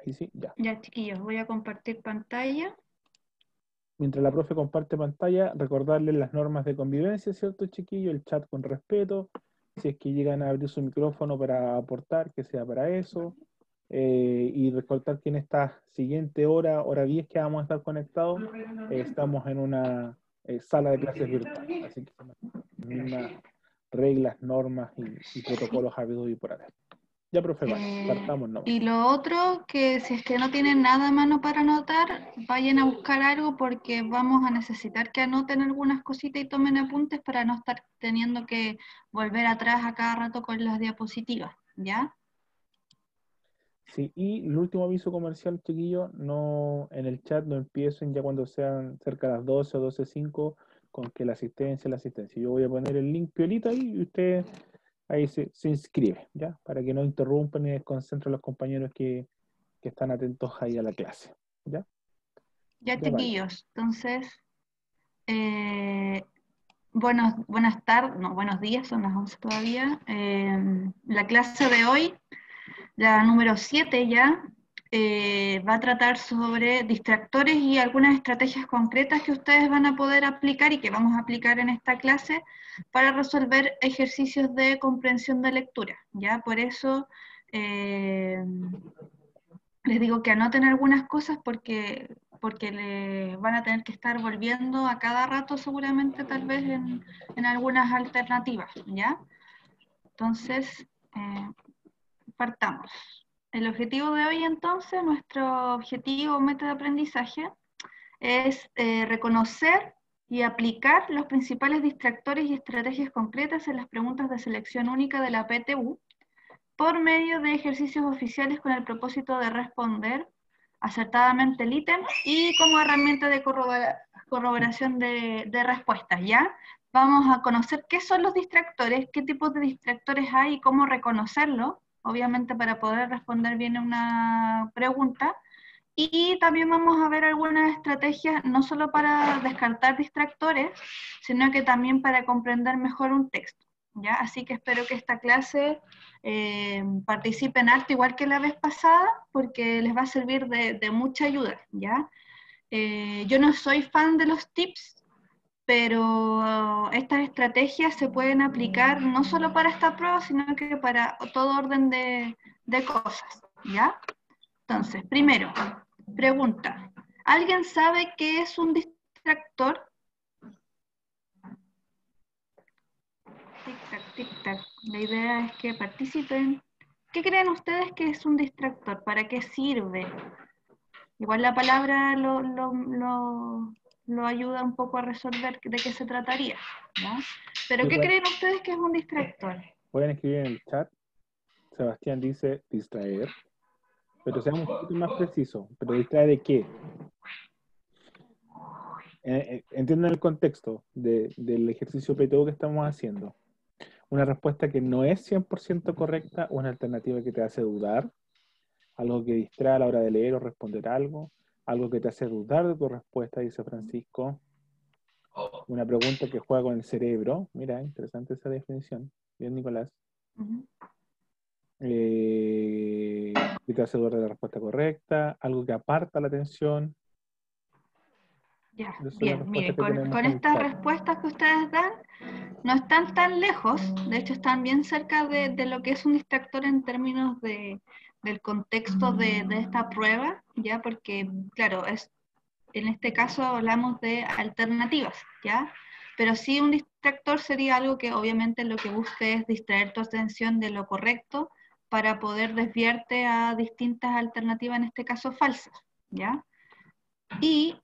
Ahí sí, ya. Ya, chiquillos, voy a compartir pantalla. Mientras la profe comparte pantalla, recordarles las normas de convivencia, ¿cierto, chiquillo? El chat con respeto. Si es que llegan a abrir su micrófono para aportar, que sea para eso. Y recordar que en esta siguiente hora, hora 10 que vamos a estar conectados, estamos en una sala de clases virtual. Así que son las mismas reglas, normas y protocolos habidos y por haber. Ya, profe, vale, partamos nomás. Y lo otro, que si es que no tienen nada a mano para anotar, vayan a buscar algo porque vamos a necesitar que anoten algunas cositas y tomen apuntes para no estar teniendo que volver atrás a cada rato con las diapositivas, ¿ya? Sí, y el último aviso comercial, chiquillo, no, en el chat no empiecen ya cuando sean cerca de las 12 o 12:05 con que la asistencia, la asistencia. Yo voy a poner el link piolita ahí y usted ahí se inscribe, ¿ya? Para que no interrumpan ni desconcentren a los compañeros que están atentos ahí a la clase, ¿ya? Ya, Ya vale. chiquillos, entonces, buenas tardes, no, buenos días, son las 11 todavía. La clase de hoy, la número 7 ya, va a tratar sobre distractores y algunas estrategias concretas que ustedes van a poder aplicar y que vamos a aplicar en esta clase para resolver ejercicios de comprensión de lectura, ¿ya? Por eso les digo que anoten algunas cosas porque le van a tener que estar volviendo a cada rato seguramente tal vez en algunas alternativas, ¿ya? Entonces, partamos. El objetivo de hoy entonces, nuestro objetivo o método de aprendizaje es reconocer y aplicar los principales distractores y estrategias concretas en las preguntas de selección única de la PTU por medio de ejercicios oficiales con el propósito de responder acertadamente el ítem y como herramienta de corroboración de respuestas, ¿ya? Vamos a conocer qué son los distractores, qué tipos de distractores hay y cómo reconocerlo, obviamente para poder responder bien a una pregunta. Y también vamos a ver algunas estrategias, no solo para descartar distractores, sino que también para comprender mejor un texto, ¿ya? Así que espero que esta clase participen harto, igual que la vez pasada, porque les va a servir de mucha ayuda, ¿ya? Yo no soy fan de los tips, pero estas estrategias se pueden aplicar no solo para esta prueba, sino que para todo orden de cosas, ¿ya? Entonces, primero, pregunta. ¿Alguien sabe qué es un distractor? Tic-tac, tic-tac. La idea es que participen. ¿Qué creen ustedes que es un distractor? ¿Para qué sirve? Igual la palabra lo ayuda un poco a resolver de qué se trataría, ¿no? Pero ¿qué Igual, creen ustedes que es un distractor? pueden escribir en el chat. Sebastián dice distraer, pero seamos un poquito más precisos. ¿Pero distraer de qué? Entiendan el contexto del ejercicio PTO que estamos haciendo. Una respuesta que no es 100% correcta, una alternativa que te hace dudar, algo que distrae a la hora de leer o responder algo que te hace dudar de tu respuesta, dice Francisco, una pregunta que juega con el cerebro. Mira, interesante esa definición. Bien, Nicolás. Uh-huh. Que te hace dudar de la respuesta correcta, algo que aparta la atención. Ya, Esas son las bien, respuestas miren, que tenemos con en el estas chat. respuestas que ustedes dan, no están tan lejos, de hecho están bien cerca de lo que es un distractor en términos del contexto de esta prueba, ya, porque, claro, en este caso hablamos de alternativas, ya, pero sí un distractor sería algo que obviamente lo que busque es distraer tu atención de lo correcto para poder desviarte a distintas alternativas, en este caso falsas, ya, y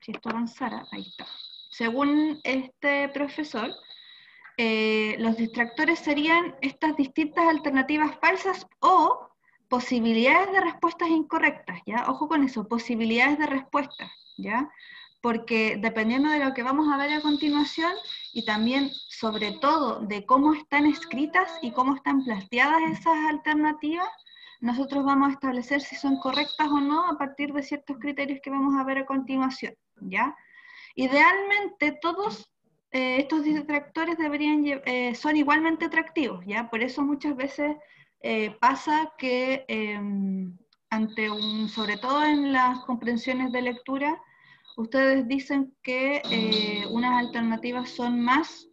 si esto avanzara, ahí está. Según este profesor, los distractores serían estas distintas alternativas falsas o posibilidades de respuestas incorrectas, ¿ya? Ojo con eso, posibilidades de respuestas, ¿ya? Porque dependiendo de lo que vamos a ver a continuación y también sobre todo de cómo están escritas y cómo están planteadas esas alternativas, nosotros vamos a establecer si son correctas o no a partir de ciertos criterios que vamos a ver a continuación, ¿ya? Idealmente todos estos distractores son igualmente atractivos, ¿ya? Por eso muchas veces pasa que sobre todo en las comprensiones de lectura, ustedes dicen que unas alternativas son más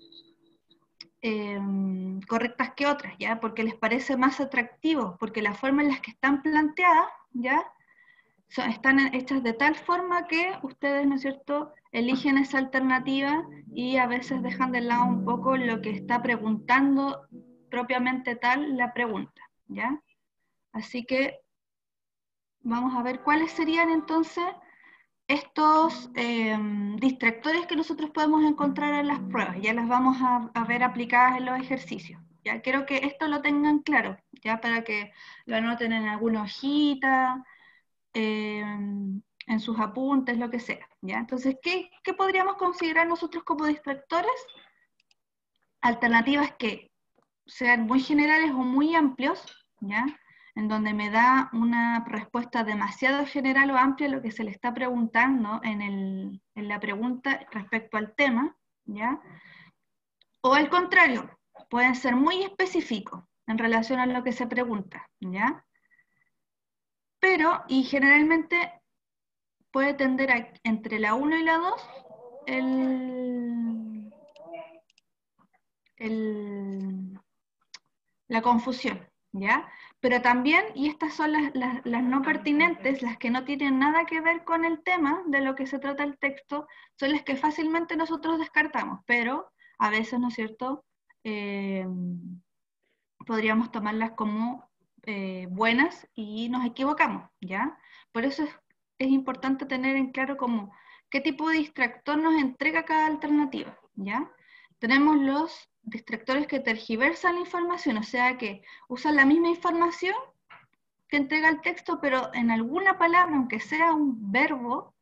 correctas que otras, ¿ya? Porque les parece más atractivo, porque la forma en la que están planteadas, ¿ya? Están hechas de tal forma que ustedes, ¿no es cierto?, eligen esa alternativa y a veces dejan de lado un poco lo que está preguntando propiamente tal la pregunta, ¿ya? Así que vamos a ver cuáles serían entonces estos distractores que nosotros podemos encontrar en las pruebas. Ya las vamos a ver aplicadas en los ejercicios. Ya quiero que esto lo tengan claro, ya para que lo anoten en alguna hojita, en sus apuntes, lo que sea. ¿Ya? Entonces, ¿qué podríamos considerar nosotros como distractores? Alternativas que sean muy generales o muy amplios, ¿ya? En donde me da una respuesta demasiado general o amplia a lo que se le está preguntando en la pregunta respecto al tema, ¿ya? O al contrario, pueden ser muy específicos en relación a lo que se pregunta, ¿ya? Pero, y generalmente puede tender a, entre la 1 y la 2 el, el, la confusión, ¿ya? Pero también, y estas son las no pertinentes, las que no tienen nada que ver con el tema de lo que se trata el texto, son las que fácilmente nosotros descartamos, pero a veces, ¿no es cierto?, podríamos tomarlas como buenas y nos equivocamos, ¿ya? Por eso es importante tener en claro como qué tipo de distractor nos entrega cada alternativa, ¿ya? Tenemos los distractores que tergiversan la información, o sea que usan la misma información que entrega el texto, pero en alguna palabra, aunque sea un verbo,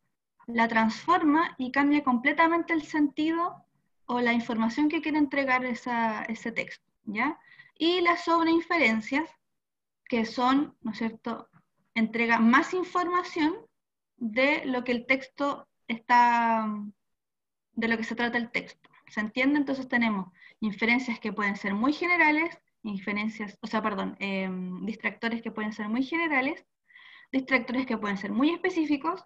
la transforma y cambia completamente el sentido o la información que quiere entregar ese texto, ¿ya? Y las sobreinferencias, que son, ¿no es cierto?, entrega más información de lo que el texto está, de lo que se trata el texto. ¿Se entiende? Entonces tenemos inferencias que pueden ser muy generales, distractores que pueden ser muy generales, distractores que pueden ser muy específicos,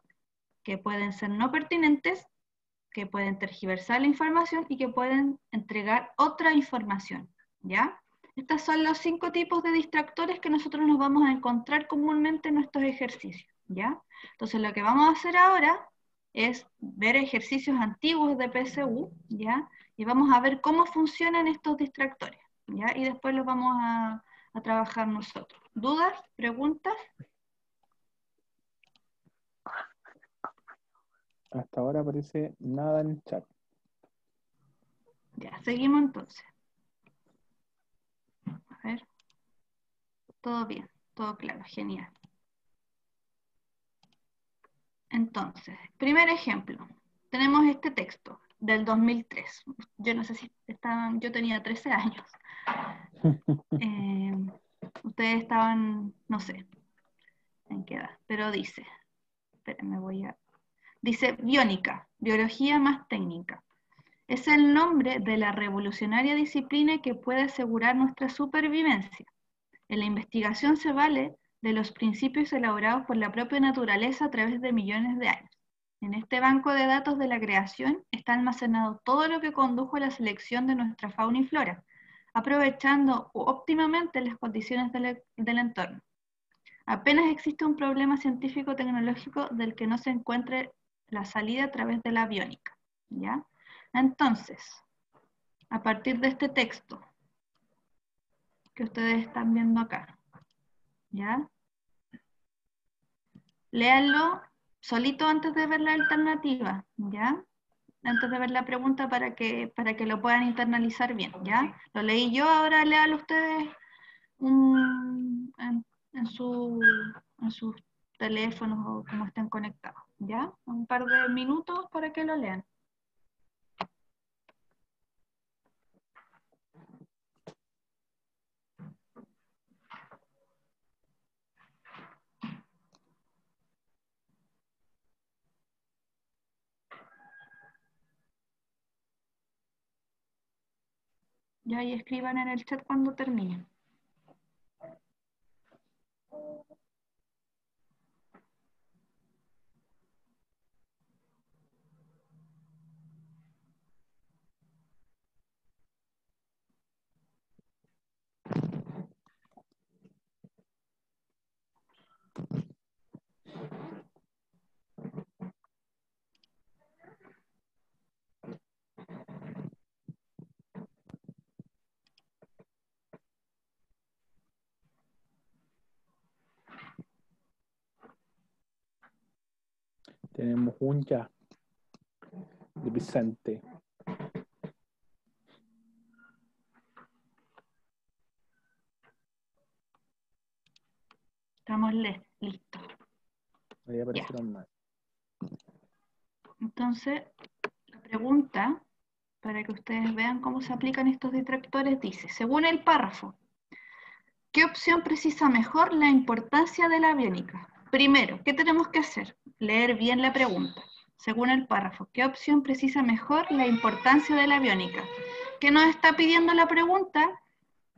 que pueden ser no pertinentes, que pueden tergiversar la información y que pueden entregar otra información, ¿ya? Estos son los 5 tipos de distractores que nosotros nos vamos a encontrar comúnmente en nuestros ejercicios, ¿ya? Entonces lo que vamos a hacer ahora es ver ejercicios antiguos de PSU, ¿ya? Y vamos a ver cómo funcionan estos distractores, ¿ya? Y después los vamos a trabajar nosotros. ¿Dudas? ¿Preguntas? Hasta ahora aparece nada en el chat. Ya, seguimos entonces. A ver. Todo bien, todo claro, genial. Entonces, primer ejemplo. Tenemos este texto del 2003. Yo no sé si estaban, yo tenía 13 años. Eh, Ustedes estaban, no sé en qué edad, pero dice, espérenme, dice biónica, biología más técnica. Es el nombre de la revolucionaria disciplina que puede asegurar nuestra supervivencia. En la investigación se vale de los principios elaborados por la propia naturaleza a través de millones de años. En este banco de datos de la creación está almacenado todo lo que condujo a la selección de nuestra fauna y flora, aprovechando óptimamente las condiciones del entorno. Apenas existe un problema científico-tecnológico del que no se encuentre la salida a través de la biónica, ¿ya? Entonces, a partir de este texto que ustedes están viendo acá, ¿ya? Léanlo solito antes de ver la alternativa, ¿ya? Antes de ver la pregunta para que lo puedan internalizar bien, ¿ya? Lo leí yo, ahora léalo ustedes en en sus teléfonos o como estén conectados, ¿ya? Un par de minutos para que lo lean. Ya, y escriban en el chat cuando terminen. Tenemos un ya de Vicente. Estamos listos. Ahí aparecieron más. Entonces, la pregunta, para que ustedes vean cómo se aplican estos distractores, dice, según el párrafo, ¿qué opción precisa mejor la importancia de la aviónica? Primero, ¿qué tenemos que hacer? Leer bien la pregunta. Según el párrafo, ¿qué opción precisa mejor la importancia de la aviónica? ¿Qué nos está pidiendo la pregunta?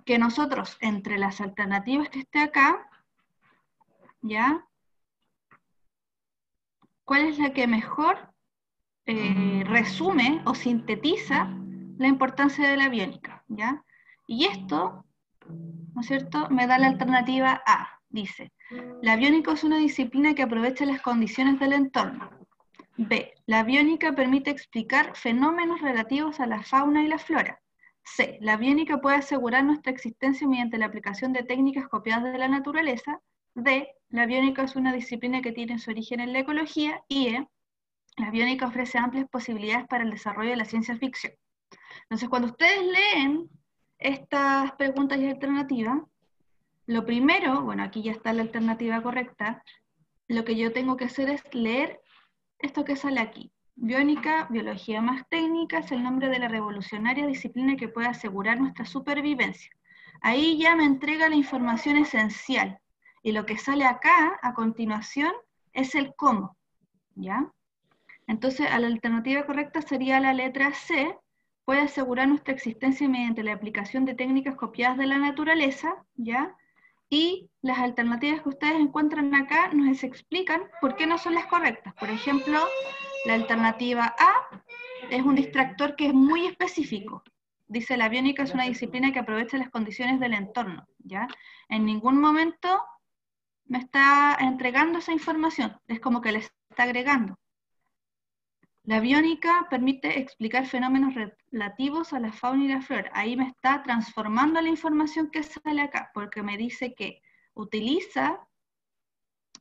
Que nosotros, entre las alternativas que esté acá, ¿ya? ¿Cuál es la que mejor resume o sintetiza la importancia de la aviónica? ¿Ya? Y esto, ¿no es cierto?, me da la alternativa A. Dice, la aviónica es una disciplina que aprovecha las condiciones del entorno. B. La aviónica permite explicar fenómenos relativos a la fauna y la flora. C. La aviónica puede asegurar nuestra existencia mediante la aplicación de técnicas copiadas de la naturaleza. D. La aviónica es una disciplina que tiene su origen en la ecología. Y E. La aviónica ofrece amplias posibilidades para el desarrollo de la ciencia ficción. Entonces, cuando ustedes leen estas preguntas y alternativas, lo primero, bueno, aquí ya está la alternativa correcta, lo que yo tengo que hacer es leer esto que sale aquí. Biónica, biología más técnica, es el nombre de la revolucionaria disciplina que puede asegurar nuestra supervivencia. Ahí ya me entrega la información esencial. Y lo que sale acá, a continuación, es el cómo, ¿ya? Entonces, a la alternativa correcta sería la letra C, puede asegurar nuestra existencia mediante la aplicación de técnicas copiadas de la naturaleza, ¿ya? Y las alternativas que ustedes encuentran acá nos explican por qué no son las correctas. Por ejemplo, la alternativa A es un distractor que es muy específico. Dice, la aviónica es una disciplina que aprovecha las condiciones del entorno, ¿ya? En ningún momento me está entregando esa información, es como que les está agregando. La aviónica permite explicar fenómenos relativos a la fauna y la flora. Ahí me está transformando la información que sale acá, porque me dice que utiliza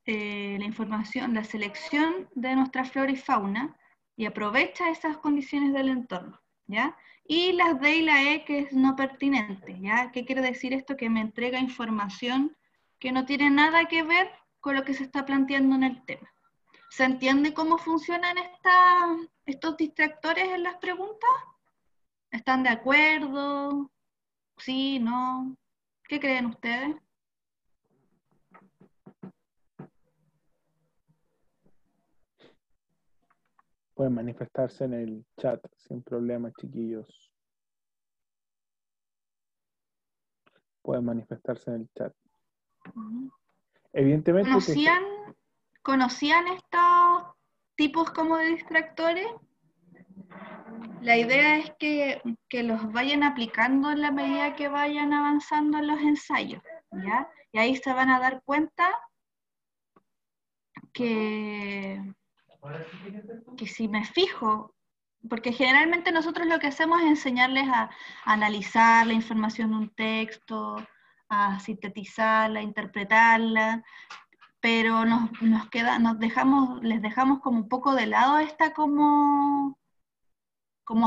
la información, la selección de nuestra flora y fauna y aprovecha esas condiciones del entorno, ¿ya? Y las D y la E, que es no pertinente, ¿ya? ¿Qué quiere decir esto? Que me entrega información que no tiene nada que ver con lo que se está planteando en el tema. ¿Se entiende cómo funcionan estos distractores en las preguntas? ¿Están de acuerdo? ¿Sí? ¿No? ¿Qué creen ustedes? Pueden manifestarse en el chat sin problema, chiquillos. Pueden manifestarse en el chat. Evidentemente que ¿Conocían estos tipos como de distractores? La idea es que los vayan aplicando en la medida que vayan avanzando en los ensayos, ¿ya? Y ahí se van a dar cuenta que si me fijo, porque generalmente nosotros lo que hacemos es enseñarles a analizar la información de un texto, a sintetizarla, a interpretarla, pero les dejamos como un poco de lado esta como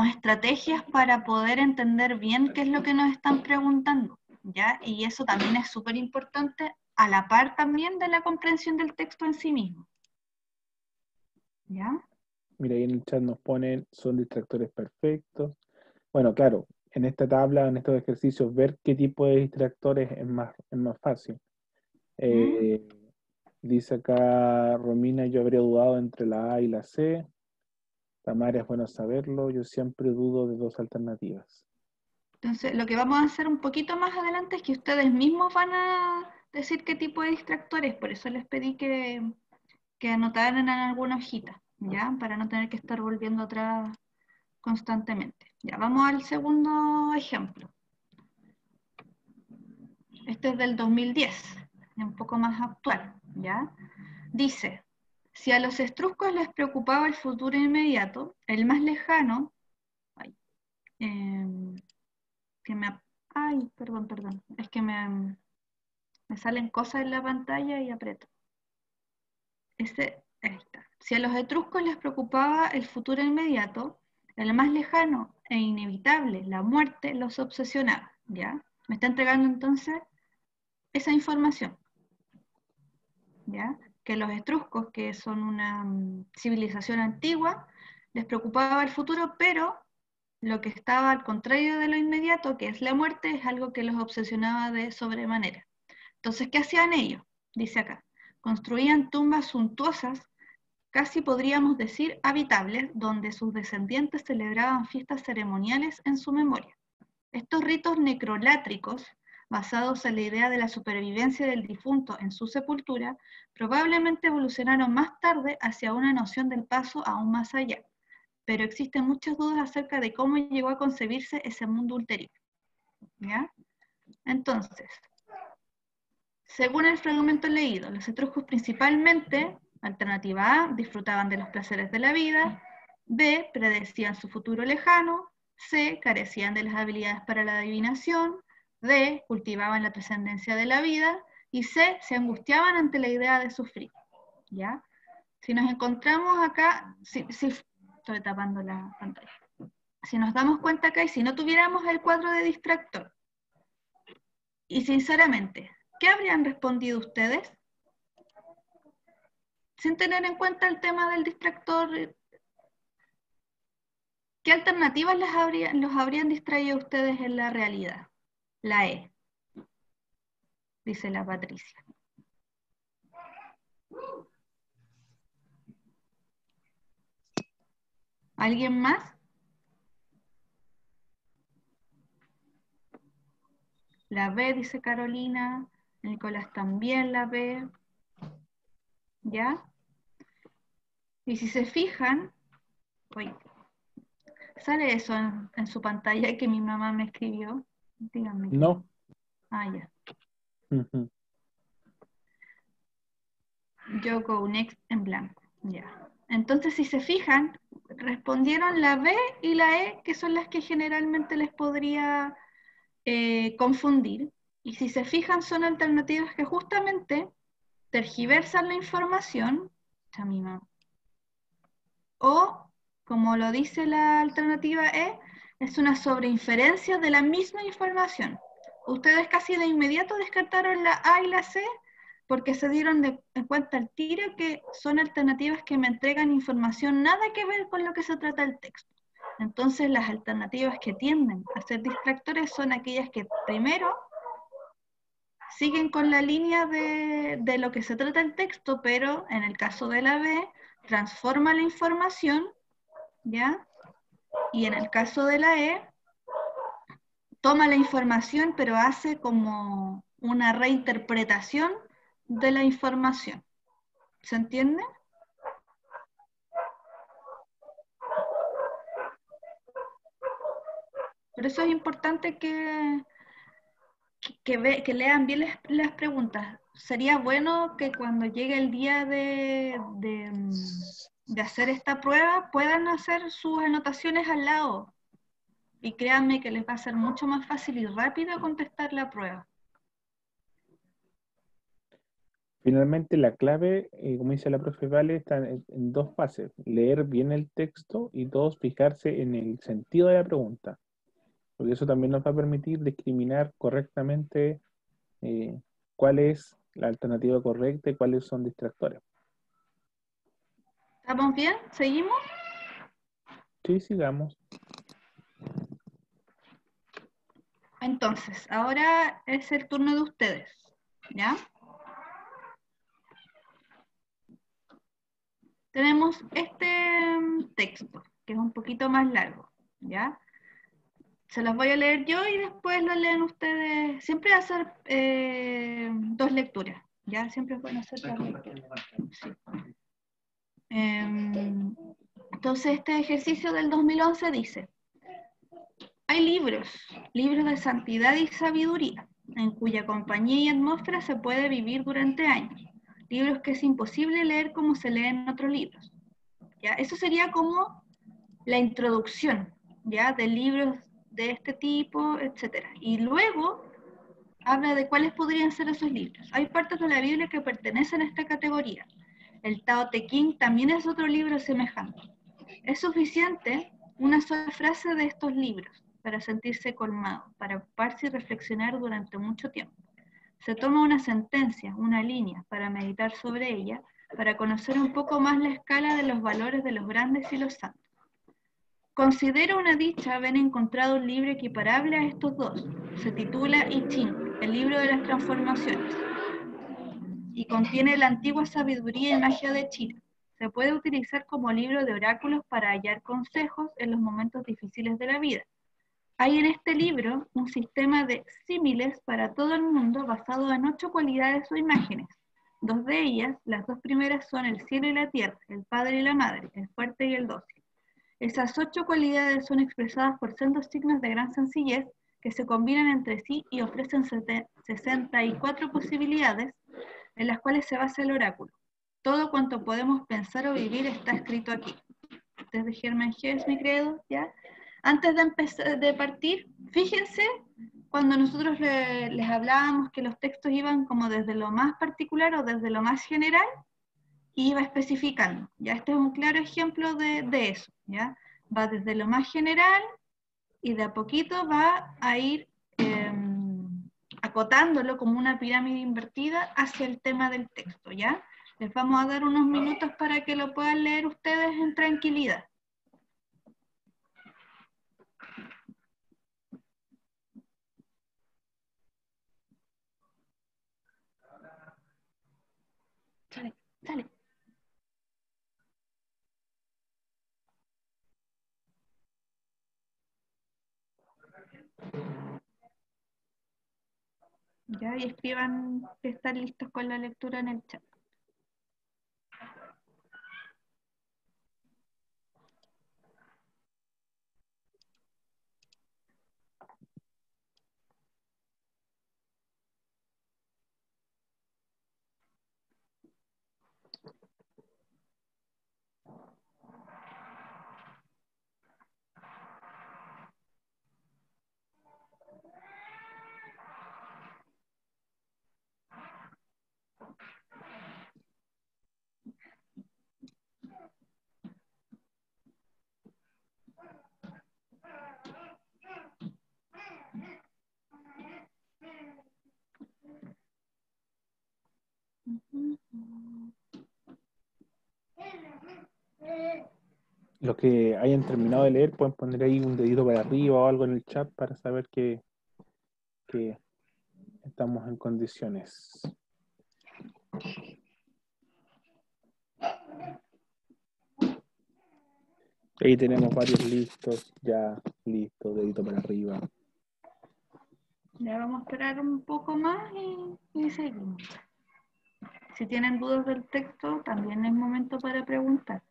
estrategias para poder entender bien qué es lo que nos están preguntando, ¿ya? Y eso también es súper importante, a la par también de la comprensión del texto en sí mismo, ¿ya? mira, ahí en el chat nos ponen, son distractores perfectos. Bueno, claro, en esta tabla, en estos ejercicios, ver qué tipo de distractores es más fácil. ¿Mm? Dice acá Romina, yo habría dudado entre la A y la C. Tamara, es bueno saberlo, yo siempre dudo de dos alternativas. Entonces, lo que vamos a hacer un poquito más adelante es que ustedes mismos van a decir qué tipo de distractores, por eso les pedí que anotaran en alguna hojita, ¿ya? Para no tener que estar volviendo atrás constantemente. Ya, vamos al segundo ejemplo. Este es del 2010, un poco más actual, ¿ya? Dice, si a los etruscos les preocupaba el futuro inmediato, el más lejano, ay, perdón, es que me salen cosas en la pantalla y aprieto. ahí está. Si a los etruscos les preocupaba el futuro inmediato, el más lejano e inevitable, la muerte, los obsesionaba, ¿ya? Me está entregando entonces esa información, ¿ya? Que los etruscos, que son una civilización antigua, les preocupaba el futuro, pero lo que estaba al contrario de lo inmediato, que es la muerte, es algo que los obsesionaba de sobremanera. Entonces, ¿qué hacían ellos? Dice acá, construían tumbas suntuosas, casi podríamos decir habitables, donde sus descendientes celebraban fiestas ceremoniales en su memoria. Estos ritos necrolátricos, basados en la idea de la supervivencia del difunto en su sepultura, probablemente evolucionaron más tarde hacia una noción del paso aún más allá, pero existen muchas dudas acerca de cómo llegó a concebirse ese mundo ulterior. ¿Ya? Entonces, según el fragmento leído, los etruscos principalmente, alternativa A, disfrutaban de los placeres de la vida, B, predecían su futuro lejano, C, carecían de las habilidades para la adivinación, D, cultivaban la trascendencia de la vida, y C, se angustiaban ante la idea de sufrir. ¿Ya? Si nos encontramos acá, estoy tapando la pantalla. Si nos damos cuenta acá, y si no tuviéramos el cuadro de distractor, y sinceramente, ¿qué habrían respondido ustedes? Sin tener en cuenta el tema del distractor, ¿qué alternativas los habrían distraído ustedes en la realidad? La E, dice la Patricia. ¿Alguien más? La B, dice Carolina. Nicolás también la B. ¿Ya? Y si se fijan, oye, ¿sale eso en su pantalla que mi mamá me escribió? Díganme. No. Ah, ya. Ujú. Yo go next en blanco. Ya. Entonces, si se fijan, respondieron la B y la E, que son las que generalmente les podría confundir. Y si se fijan, son alternativas que justamente tergiversan la información. O, como lo dice la alternativa E, es una sobreinferencia de la misma información. Ustedes casi de inmediato descartaron la A y la C porque se dieron en cuenta al tiro que son alternativas que me entregan información nada que ver con lo que se trata el texto. Entonces las alternativas que tienden a ser distractores son aquellas que primero siguen con la línea de lo que se trata el texto, pero en el caso de la B, transforma la información, ¿ya? Y en el caso de la E, toma la información, pero hace como una reinterpretación de la información. ¿Se entiende? Por eso es importante que lean bien las preguntas. Sería bueno que cuando llegue el día de hacer esta prueba puedan hacer sus anotaciones al lado. Y créanme que les va a ser mucho más fácil y rápido contestar la prueba. Finalmente, la clave, como dice la profe Vale, está en dos fases. Leer bien el texto y dos, fijarse en el sentido de la pregunta. Porque eso también nos va a permitir discriminar correctamente eh, cuál es la alternativa correcta y cuáles son distractores. ¿Estamos bien? ¿Seguimos? Sí, sigamos. Entonces, ahora es el turno de ustedes, ¿ya? Tenemos este texto, que es un poquito más largo, ¿ya? Se los voy a leer yo y después lo leen ustedes. Siempre va a ser dos lecturas, ¿ya? Siempre van a ser dos lecturas. Sí. Entonces, este ejercicio del 2011 dice: hay libros de santidad y sabiduría, en cuya compañía y atmósfera se puede vivir durante años. Libros que es imposible leer como se leen otros libros. ¿Ya? Eso sería como la introducción, ¿ya? De libros de este tipo, etc. Y luego habla de cuáles podrían ser esos libros. Hay partes de la Biblia que pertenecen a esta categoría. El Tao Te Ching también es otro libro semejante. Es suficiente una sola frase de estos libros para sentirse colmado, para ocuparse y reflexionar durante mucho tiempo. Se toma una sentencia, una línea, para meditar sobre ella, para conocer un poco más la escala de los valores de los grandes y los santos. Considero una dicha haber encontrado un libro equiparable a estos dos. Se titula I Ching, el libro de las transformaciones, y contiene la antigua sabiduría y magia de China. Se puede utilizar como libro de oráculos para hallar consejos en los momentos difíciles de la vida. Hay en este libro un sistema de símiles para todo el mundo basado en 8 cualidades o imágenes. 2 de ellas, las 2 primeras son el cielo y la tierra, el padre y la madre, el fuerte y el dócil. Esas 8 cualidades son expresadas por sendos signos de gran sencillez que se combinan entre sí y ofrecen 64 posibilidades en las cuales se basa el oráculo. Todo cuanto podemos pensar o vivir está escrito aquí. Desde Germán Hesse, mi credo, ¿ya? Antes de empezar, de partir, fíjense cuando nosotros les hablábamos que los textos iban como desde lo más particular o desde lo más general, y iba especificando. ¿Ya? Este es un claro ejemplo de eso. ¿Ya? Va desde lo más general y de a poquito va a ir acotándolo como una pirámide invertida hacia el tema del texto. ¿Ya? Les vamos a dar unos minutos para que lo puedan leer ustedes en tranquilidad. Dale, dale. Ya, y escriban que están listos con la lectura en el chat. Los que hayan terminado de leer pueden poner ahí un dedito para arriba o algo en el chat para saber que estamos en condiciones. Ahí tenemos varios listos, ya listo, dedito para arriba. Ya vamos a esperar un poco más y seguimos. Si tienen dudas del texto, también es momento para preguntar.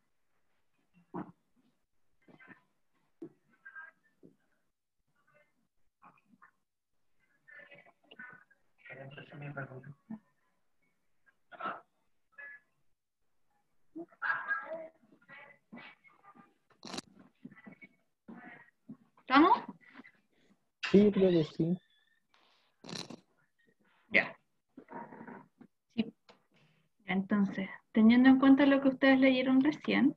¿Estamos? Sí, creo que sí. Ya. Sí. Entonces, teniendo en cuenta lo que ustedes leyeron recién,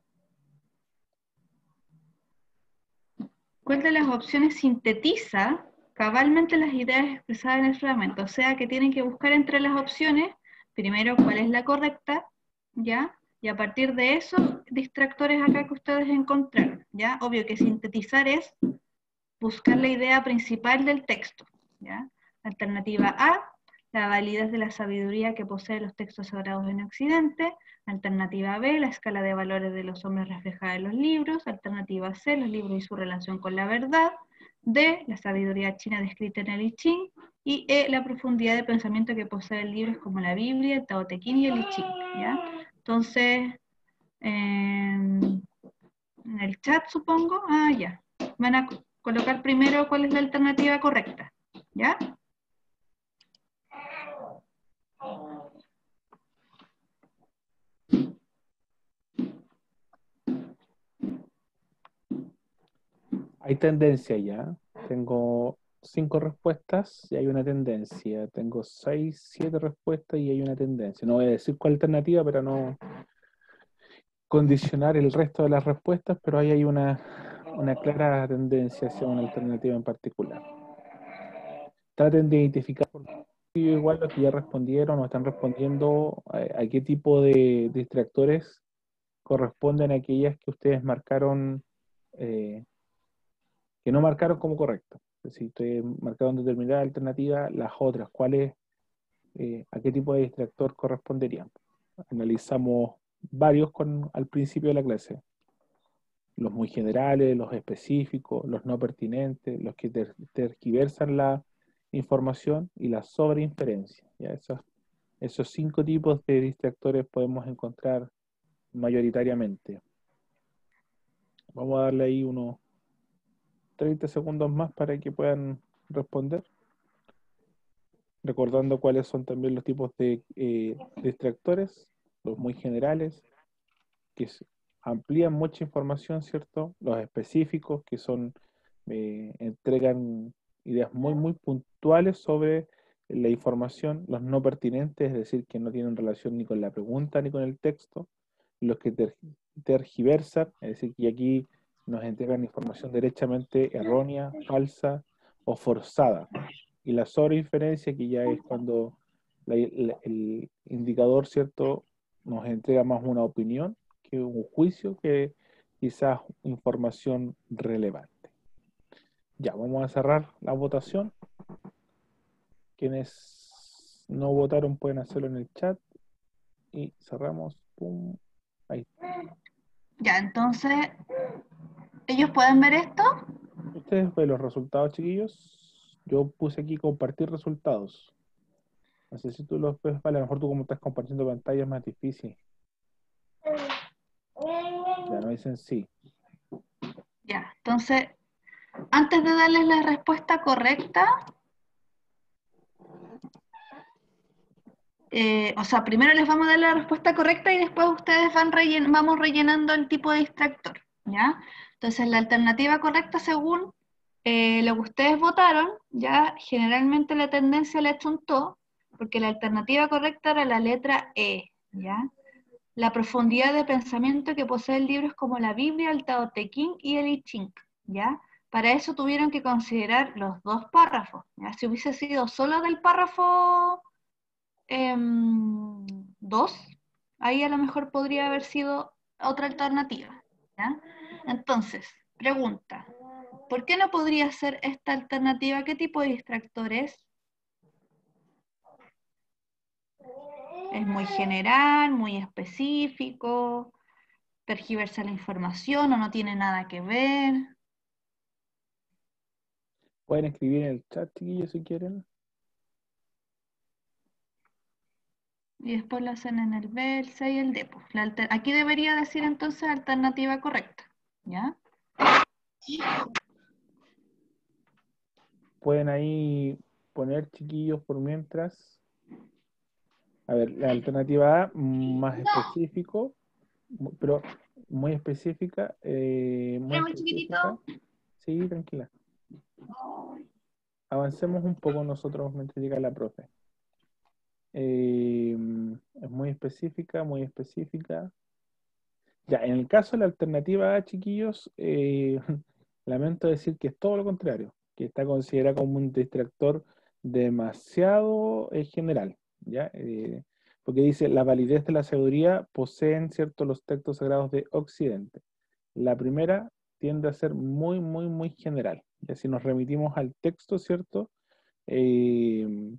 ¿cuál de las opciones sintetiza cabalmente las ideas expresadas en el fragmento? O sea, que tienen que buscar entre las opciones, primero cuál es la correcta, ¿ya? Y a partir de eso, distractores acá que ustedes encontraron, ¿ya? Obvio que sintetizar es buscar la idea principal del texto, ¿ya? Alternativa A, la validez de la sabiduría que poseen los textos sagrados en Occidente. Alternativa B, la escala de valores de los hombres reflejada en los libros. Alternativa C, los libros y su relación con la verdad. D, la sabiduría china descrita en el I Ching. Y E, la profundidad de pensamiento que poseen libros como la Biblia, el Tao Te Ching y el I Ching, ¿ya? Entonces, en el chat supongo, ya, van a colocar primero cuál es la alternativa correcta, ¿ya? Hay tendencia ya. Tengo 5 respuestas y hay una tendencia. Tengo 6, 7 respuestas y hay una tendencia. No voy a decir cuál alternativa, pero no condicionar el resto de las respuestas, pero ahí hay una clara tendencia hacia una alternativa en particular. Traten de identificar por qué igual los que ya respondieron o están respondiendo a qué tipo de distractores corresponden a aquellas que ustedes marcaron, que no marcaron como correcto. Es decir, ustedes marcaron determinada alternativa, las otras, ¿cuáles, a qué tipo de distractor corresponderían? Analizamos varios al principio de la clase. Los muy generales, los específicos, los no pertinentes, los que tergiversan la información y la sobreinferencia. ¿Ya? Esos 5 tipos de distractores podemos encontrar mayoritariamente. Vamos a darle ahí unos 30 segundos más para que puedan responder, recordando cuáles son también los tipos de distractores, los muy generales, que amplían mucha información, ¿cierto? Los específicos, que son, entregan ideas muy, muy puntuales sobre la información, los no pertinentes, es decir, que no tienen relación ni con la pregunta ni con el texto, los que tergiversan, es decir, que aquí nos entregan información derechamente errónea, falsa o forzada. Y la sobreinferencia, que ya es cuando el indicador, ¿cierto?, nos entrega más una opinión que un juicio, que quizás información relevante. Ya, vamos a cerrar la votación. Quienes no votaron pueden hacerlo en el chat. Y cerramos. Pum. Ahí. Ya, entonces, ¿ellos pueden ver esto? Ustedes ven los resultados, chiquillos. Yo puse aquí compartir resultados. No sé si tú los ves, vale, a lo mejor tú como estás compartiendo pantalla es más difícil. Ya no dicen sí. Ya, entonces, antes de darles la respuesta correcta, o sea, primero les vamos a dar la respuesta correcta y después ustedes vamos rellenando el tipo de distractor, ¿ya? Entonces, la alternativa correcta según lo que ustedes votaron, ya generalmente la tendencia le achuntó, porque la alternativa correcta era la letra E, ¿ya? La profundidad de pensamiento que posee el libro es como la Biblia, el Tao Te Ching y el I Ching, ¿ya? Para eso tuvieron que considerar los 2 párrafos, ¿ya? Si hubiese sido solo del párrafo 2, ahí a lo mejor podría haber sido otra alternativa, ¿ya? Entonces, pregunta, ¿por qué no podría ser esta alternativa? ¿Qué tipo de distractor es? ¿Es muy general, muy específico? ¿Tergiversa la información o no tiene nada que ver? Pueden escribir en el chat, chiquillos, si quieren. Y después lo hacen en el B, el C y el D. Pues. Aquí debería decir entonces alternativa correcta, ¿ya? Pueden ahí poner, chiquillos, por mientras. A ver, la alternativa A, más específico, pero muy específica. Muy Muy chiquitito. específica. Sí, tranquila. Avancemos un poco nosotros mientras llega la profe. Es muy específica, muy específica. Ya, en el caso de la alternativa A, chiquillos, lamento decir que es todo lo contrario, que está considerada como un distractor demasiado general, ¿ya? Porque dice, la validez de la sabiduría poseen, ¿cierto?, los textos sagrados de Occidente. La primera tiende a ser muy, muy, muy general. Ya si nos remitimos al texto, ¿cierto? Eh,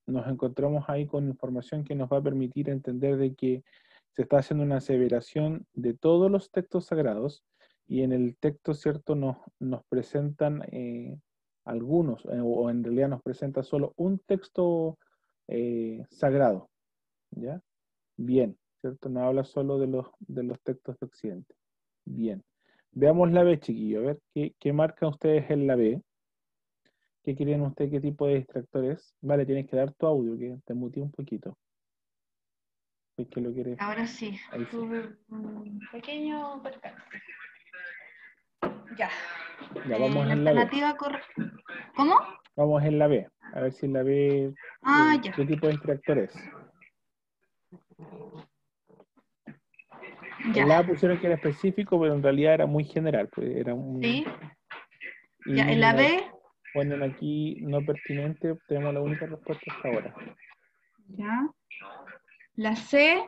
Nos encontramos ahí con información que nos va a permitir entender de que se está haciendo una aseveración de todos los textos sagrados, y en el texto, ¿cierto?, nos presentan algunos, o en realidad nos presenta solo un texto sagrado, ¿ya? Bien, ¿cierto? No habla solo de los textos de Occidente. Bien. Veamos la B, chiquillo, a ver, ¿qué marcan ustedes en la B? ¿Qué quieren ustedes? ¿Qué tipo de distractor es? Vale, tienes que dar tu audio, que te muteé un poquito. Es que lo quieres. Ahora sí. Ahí sí. Tuve un pequeño percance. Ya. Ya vamos La en la B. alternativa correcta. ¿Cómo? Vamos en la B. A ver si en la B, Ah, ya. ¿qué tipo de distractor es? En Ya, la pusieron que era específico, pero en realidad era muy general. Pues era un... sí. Y Ya, en la mira, B, ponen aquí no pertinente, tenemos la única respuesta hasta ahora. ya. La C,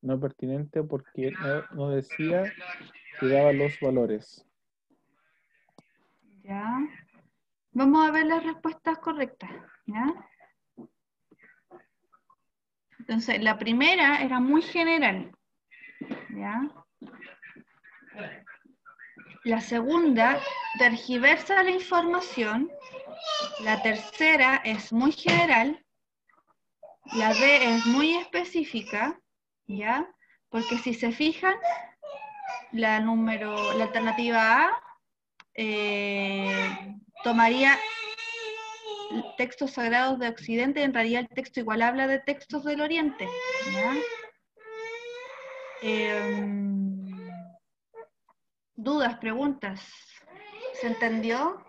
No pertinente porque no decía que daba los valores. ya. Vamos a ver las respuestas correctas, ¿ya? Entonces, la primera era muy general, ¿ya? La segunda tergiversa la información. La tercera es muy general. La D es muy específica, ¿ya? Porque si se fijan, la alternativa A tomaría textos sagrados de Occidente, y en realidad el texto igual habla de textos del Oriente, ¿ya? Dudas, preguntas. ¿Se entendió?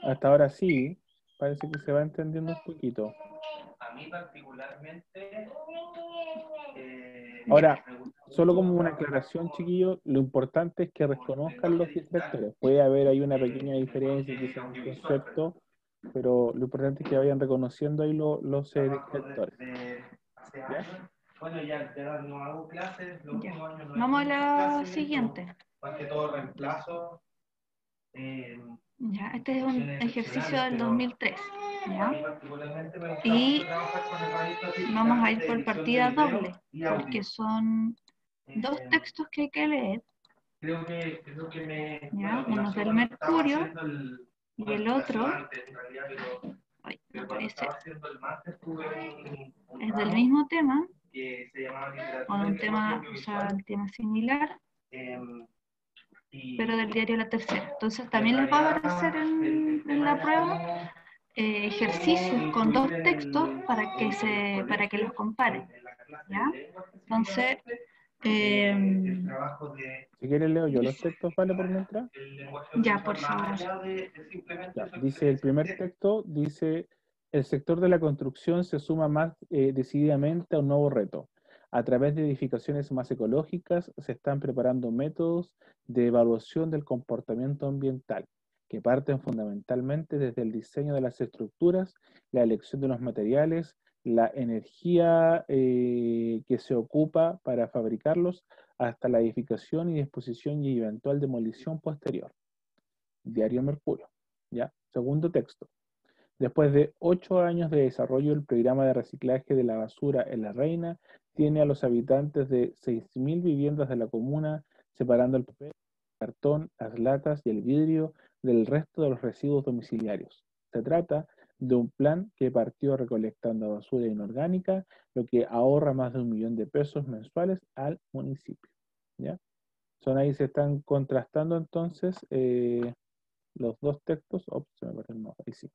Hasta ahora sí, parece que se va entendiendo un poquito. A mí particularmente... Ahora, solo como una aclaración, chiquillos, lo importante es que reconozcan los distractores. Puede haber ahí una pequeña diferencia, quizás en concepto, pero lo importante es que vayan reconociendo ahí los distractores. ¿Ya? Bueno, ya no hago clases, los últimos años no he Vamos a hecho la clases, siguiente. más que todo reemplazo. Ya, este es un ejercicio del 2003. ¿Ya? A mí particularmente me gusta Y mucho trabajar con herramientas digitales vamos a ir de por edición partida de video doble, y audio. porque son dos textos que hay que leer. Creo que me... ¿Ya? Bueno, Uno es del Mercurio y el otro, ay, no aparece, es del mismo tema, que se llamaba o de literatura un y tema, lenguaje o sea, audiovisual. un tema similar, Y pero del diario La Tercera. Entonces también en les va a realidad, aparecer el en la tema es prueba cómo ejercicios con dos incluir en textos para que los comparen. en la clase ¿Ya? de lengua Entonces, el trabajo de Si quieren leo yo los textos, ¿vale? Por mientras. el lenguaje ya, por audiovisual, más favor. allá de simplemente Ya, su dice el primer experiencia. texto, dice, el sector de la construcción se suma más decididamente a un nuevo reto. A través de edificaciones más ecológicas se están preparando métodos de evaluación del comportamiento ambiental, que parten fundamentalmente desde el diseño de las estructuras, la elección de los materiales, la energía que se ocupa para fabricarlos, hasta la edificación y disposición y eventual demolición posterior. Diario Mercurio. ¿Ya? Segundo texto. Después de 8 años de desarrollo, el programa de reciclaje de la basura en La Reina tiene a los habitantes de 6.000 viviendas de la comuna separando el papel, el cartón, las latas y el vidrio del resto de los residuos domiciliarios. Se trata de un plan que partió recolectando basura inorgánica, lo que ahorra más de 1.000.000 de pesos mensuales al municipio. ¿Ya? Son ahí se están contrastando entonces los dos textos. Oh, se me perdió el mouse, ahí sí.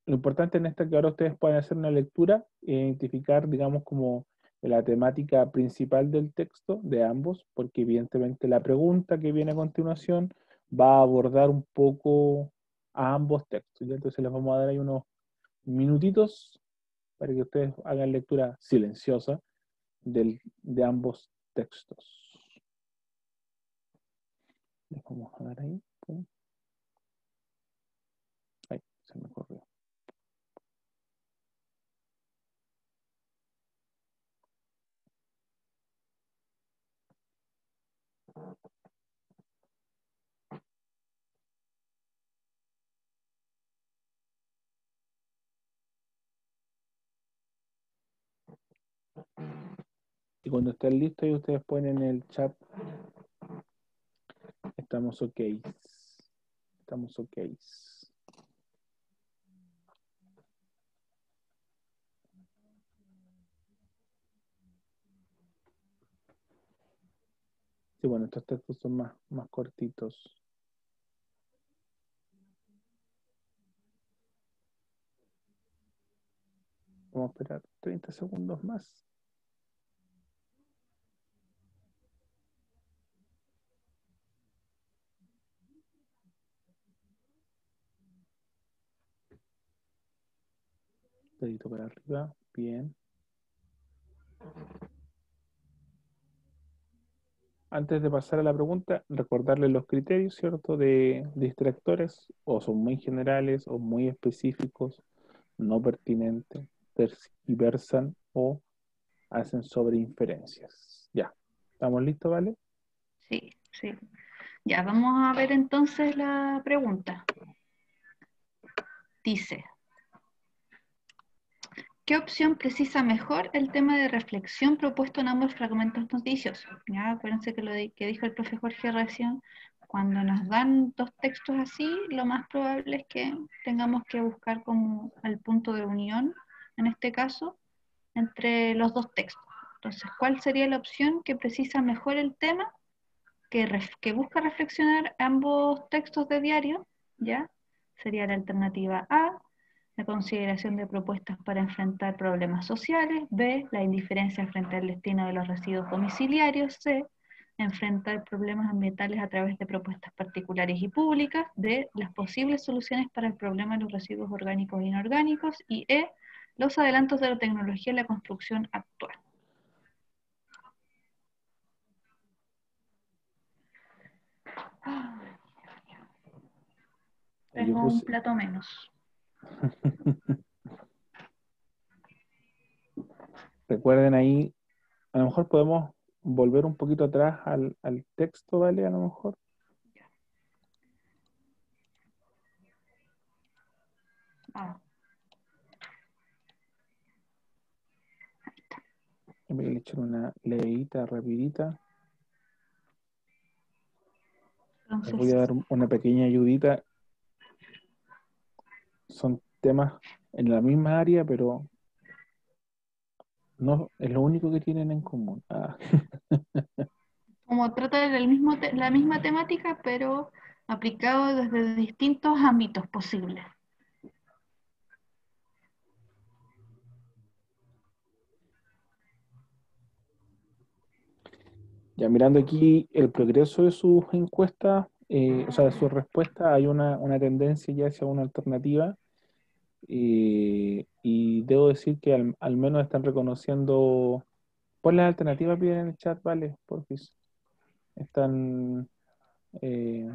Lo importante en esta es que ahora ustedes pueden hacer una lectura e identificar, digamos, como la temática principal del texto de ambos, porque evidentemente la pregunta que viene a continuación va a abordar un poco a ambos textos. ¿Ya? Entonces les vamos a dar ahí unos minutitos para que ustedes hagan lectura silenciosa de ambos textos. Les vamos a dar ahí. Ay, se me corrió. Y cuando estén listos, y ustedes ponen en el chat, estamos ok. Estamos ok. Sí, bueno, estos textos son más cortitos. Vamos a esperar 30 segundos más. Dedito para arriba, bien. Antes de pasar a la pregunta, recordarles los criterios, ¿cierto? De distractores, o son muy generales o muy específicos, no pertinentes, tergiversan o hacen sobreinferencias. Ya, ¿estamos listos, vale? Sí, sí. Ya, vamos a ver entonces la pregunta. Dice, ¿qué opción precisa mejor el tema de reflexión propuesto en ambos fragmentos noticiosos? Ya, acuérdense que que dijo el profe Jorge recién, cuando nos dan dos textos así, lo más probable es que tengamos que buscar como el punto de unión, en este caso, entre los dos textos. Entonces, ¿cuál sería la opción que precisa mejor el tema, que busca reflexionar ambos textos de diario? ¿Ya? Sería la alternativa A, la consideración de propuestas para enfrentar problemas sociales; B, la indiferencia frente al destino de los residuos domiciliarios; C, enfrentar problemas ambientales a través de propuestas particulares y públicas; D, las posibles soluciones para el problema de los residuos orgánicos e inorgánicos; y E, los adelantos de la tecnología en la construcción actual. Yo Tengo un puse... plato menos. Recuerden ahí, a lo mejor podemos volver un poquito atrás al texto, ¿vale? A lo mejor. Ah, Y me voy a echar una leída rapidita. Les voy a entonces, dar una pequeña ayudita. Son temas en la misma área, pero no es lo único que tienen en común. Ah, como trata de la misma temática, pero aplicado desde distintos ámbitos posibles. ya mirando aquí el progreso de sus encuestas, o sea, de sus respuestas, hay una tendencia ya hacia una alternativa. Y debo decir que al menos están reconociendo. Pon las alternativas bien en el chat, ¿vale? Porque están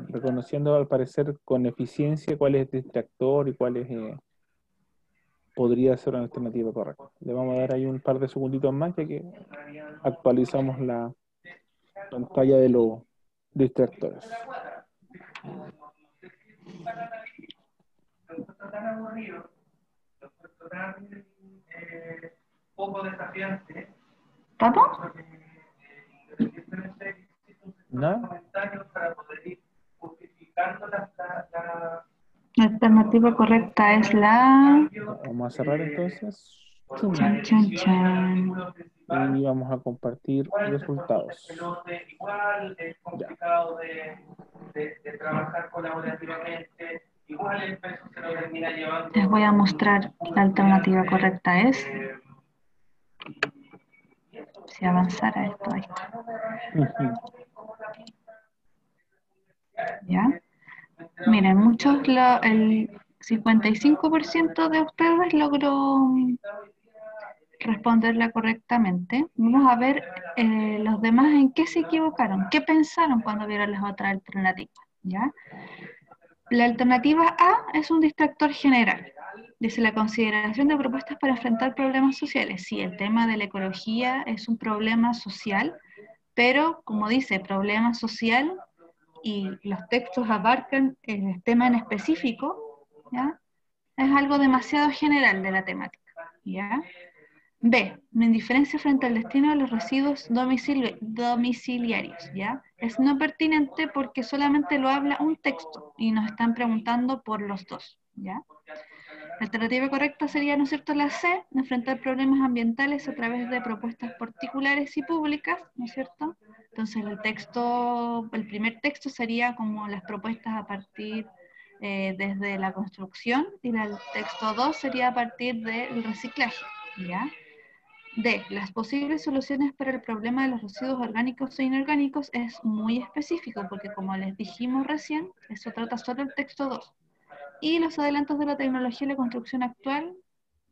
reconociendo al parecer con eficiencia cuál es el distractor y cuál podría ser una alternativa correcta. Le vamos a dar ahí un par de segunditos más ya que actualizamos la pantalla de los distractores. Tan aburrido, lo encuentro tan poco desafiante. ¿Vamos? Independientemente existe un sistema de ¿Nada? comentarios para poder ir justificando la La alternativa correcta es la... Ya, vamos a cerrar entonces. Chan, Chum. chan, chan. Y vamos a compartir resultados. igual es Ya. complicado de trabajar colaborativamente, igual el peso se lo termina llevando. Les voy a mostrar la alternativa correcta es... Si avanzara esto, ahí está. ¿Ya? Miren, el 55% de ustedes logró responderla correctamente. Vamos a ver los demás en qué se equivocaron, qué pensaron cuando vieron las otras alternativas, ¿ya? La alternativa A es un distractor general. Dice la consideración de propuestas para enfrentar problemas sociales. Sí, el tema de la ecología es un problema social, pero como dice, problema social y los textos abarcan el tema en específico, ¿ya? Es algo demasiado general de la temática, ¿ya? B, una indiferencia frente al destino de los residuos domiciliarios, ¿ya? Es no pertinente porque solamente lo habla un texto y nos están preguntando por los dos, ¿ya? La alternativa correcta sería, ¿no es cierto?, la C, enfrentar problemas ambientales a través de propuestas particulares y públicas, ¿no es cierto? Entonces el primer texto sería como las propuestas a partir desde la construcción, y el texto 2 sería a partir del reciclaje, ¿ya? D, las posibles soluciones para el problema de los residuos orgánicos e inorgánicos es muy específico, porque como les dijimos recién, eso trata solo el texto 2. Y los adelantos de la tecnología y la construcción actual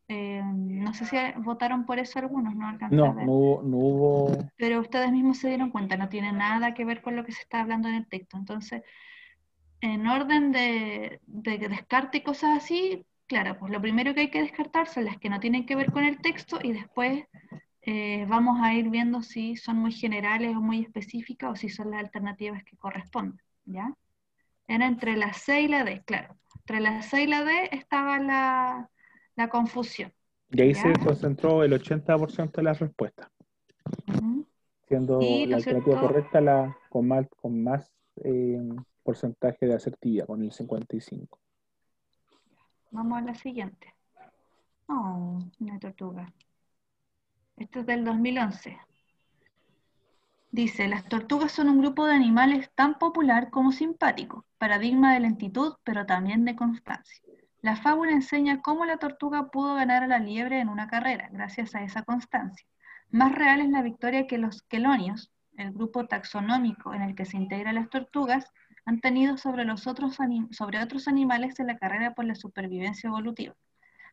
No sé si votaron por eso algunos, no alcancé a No, ver. no hubo. Pero ustedes mismos se dieron cuenta, no tiene nada que ver con lo que se está hablando en el texto. Entonces, en orden de descarte y cosas así, claro, pues lo primero que hay que descartar son las que no tienen que ver con el texto y después vamos a ir viendo si son muy generales o muy específicas o si son las alternativas que corresponden, ¿ya? Era entre la C y la D, claro. Entre la C y la D estaba la confusión, Y ahí ¿ya? se concentró el 80% de las respuestas, Ujú. siendo Y la lo alternativa cierto, correcta la con más porcentaje de asertividad, con el 55. vamos a la siguiente. Oh, una tortuga. Esto es del 2011. Dice, las tortugas son un grupo de animales tan popular como simpático, paradigma de lentitud, pero también de constancia. La fábula enseña cómo la tortuga pudo ganar a la liebre en una carrera, gracias a esa constancia. Más real es la victoria que los quelonios, el grupo taxonómico en el que se integran las tortugas, han tenido sobre otros animales en la carrera por la supervivencia evolutiva.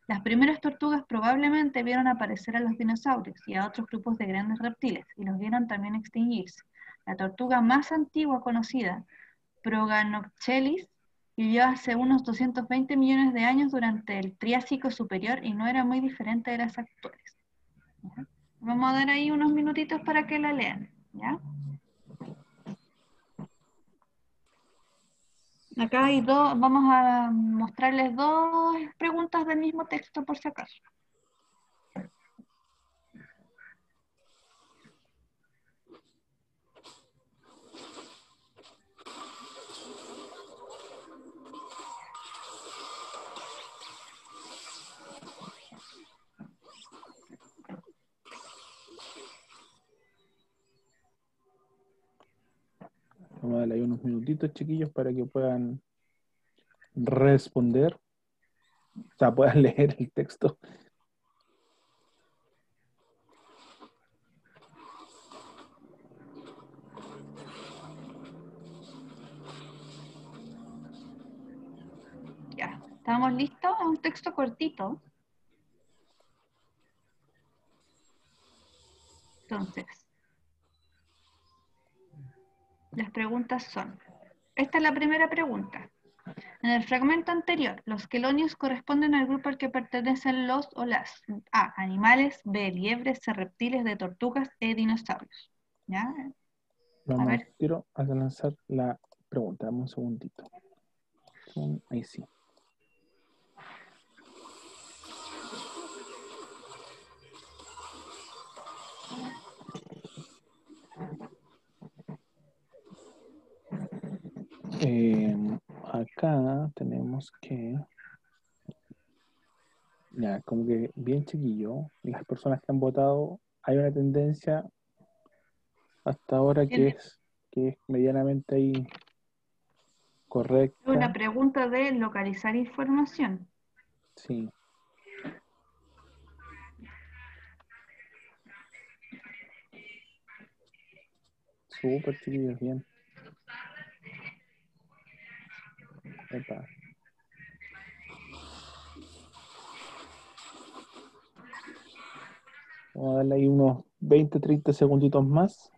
Las primeras tortugas probablemente vieron aparecer a los dinosaurios y a otros grupos de grandes reptiles, y los vieron también extinguirse. La tortuga más antigua conocida, Proganochelys, vivió hace unos 220 millones de años durante el Triásico superior y no era muy diferente de las actuales. ¿Ya? Vamos a dar ahí unos minutitos para que la lean, ¿ya? Acá hay dos, vamos a mostrarles dos preguntas del mismo texto por si acaso. Vamos a darle ahí unos minutitos, chiquillos, para que puedan responder, o sea, puedan leer el texto. Ya, ¿estamos listos? Es un texto cortito. Entonces, las preguntas son, esta es la primera pregunta. En el fragmento anterior, los quelonios corresponden al grupo al que pertenecen los o las A, animales, B, liebres, C, reptiles, D, tortugas, E, dinosaurios. ¿Ya? A Vamos al ver, tiro a lanzar la pregunta. Dame un segundito. Ahí sí. Acá tenemos que, ya, como que bien chiquillo, las personas que han votado, hay una tendencia hasta ahora tiene que es medianamente ahí correcta. una pregunta de localizar información. Sí, súper chiquillos, bien. Epa. Vamos a darle ahí unos 20, 30 segunditos más.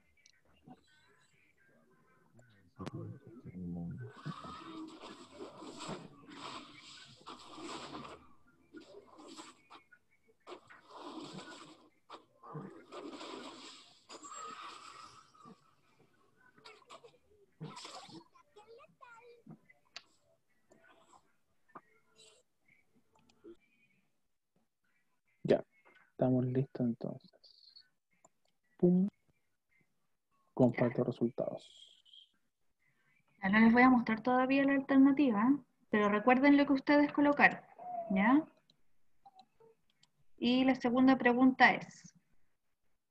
Ya, estamos listos entonces. Pum, Ya. comparto resultados. Ya no les voy a mostrar todavía la alternativa, pero recuerden lo que ustedes colocaron. ¿Ya? Y la segunda pregunta es,